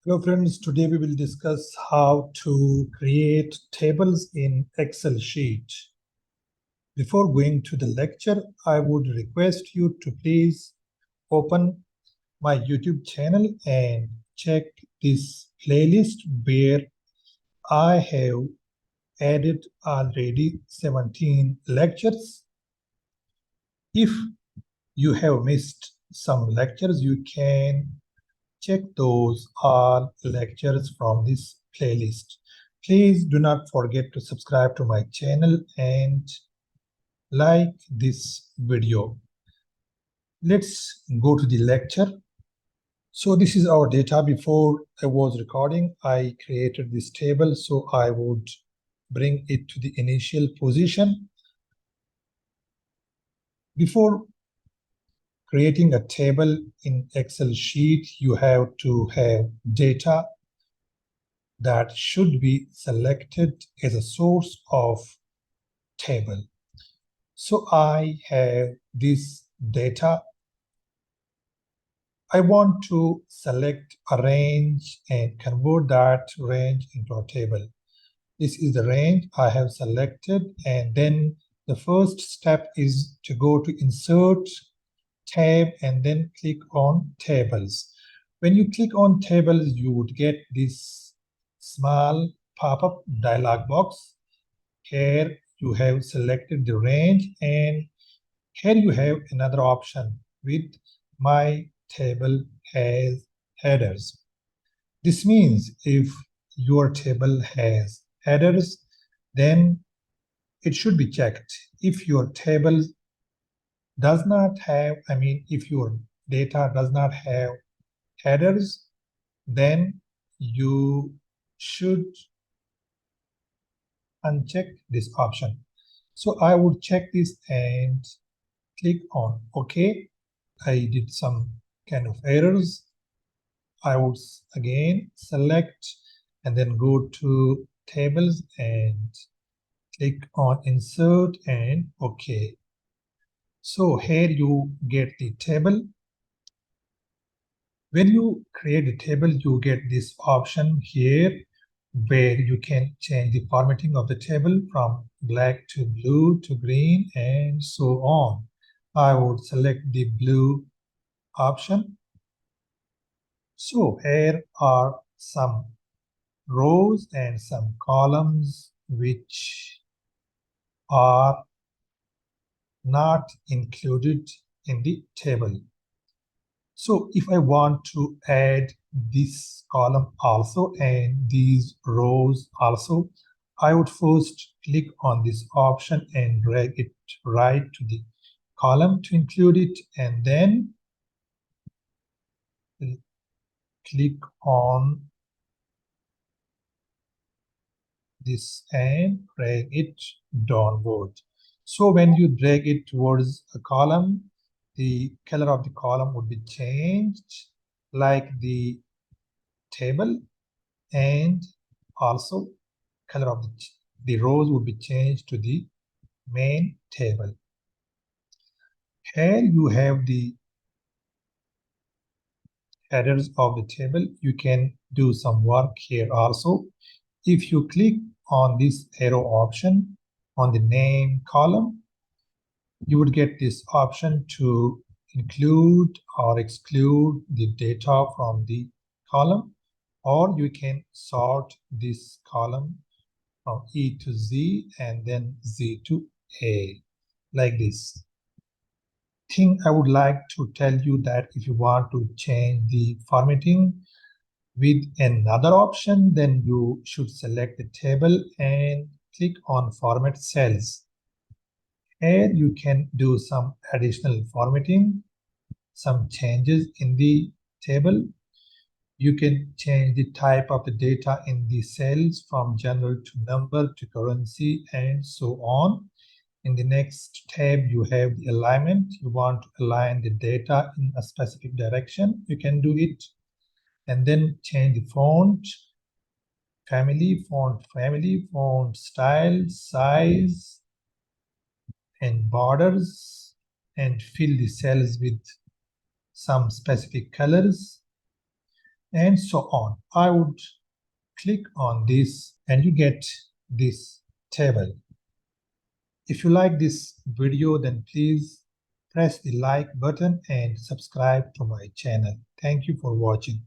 Hello friends, today we will discuss how to create tables in Excel sheet. Before going to the lecture, I would request you to please open my YouTube channel and check this playlist where I have added already 17 lectures. If you have missed some lectures, you can check those all lectures from this playlist. Please do not forget to subscribe to my channel and like this video. Let's go to the lecture. So this is our data. Before I was recording, I created this table, so I would bring it to the initial position. Before creating a table in Excel sheet, you have to have data that should be selected as a source of table. So I have this data. I want to select a range and convert that range into a table. This is the range I have selected, and then the first step is to go to Insert, Tab, and then click on Tables. When you click on Tables, you would get this small pop-up dialog box. Here you have selected the range, and here you have another option with My Table has headers. This means if your table has headers, then it should be checked. If your table does not have, if your data does not have headers, then you should uncheck this option. So I would check this and click on OK. I did some kind of errors. I would again select and then go to tables and click on insert and OK. So here you get the table. When you create a table, you get this option here where you can change the formatting of the table from black to blue to green and so on. I would select the blue option. So here are some rows and some columns which are not included in the table. So if I want to add this column also and these rows also, I would first click on this option and drag it right to the column to include it, and then click on this and drag it downward. So when you drag it towards a column, the color of the column would be changed like the table, and also color of the rows would be changed to the main table. Here you have the headers of the table. You can do some work here also. If you click on this arrow option on the name column, you would get this option to include or exclude the data from the column, or you can sort this column from E to Z and then Z to A, like this. Thing I would like to tell you that if you want to change the formatting with another option, then you should select the table and click on Format Cells. Here you can do some additional formatting, some changes in the table. You can change the type of the data in the cells from general to number to currency and so on. In the next tab, you have the alignment. You want to align the data in a specific direction. You can do it. And then change the font family, font style, size, and borders, and fill the cells with some specific colors. and so on. I would click on this and you get this table. If you like this video, then please press the like button and subscribe to my channel. Thank you for watching.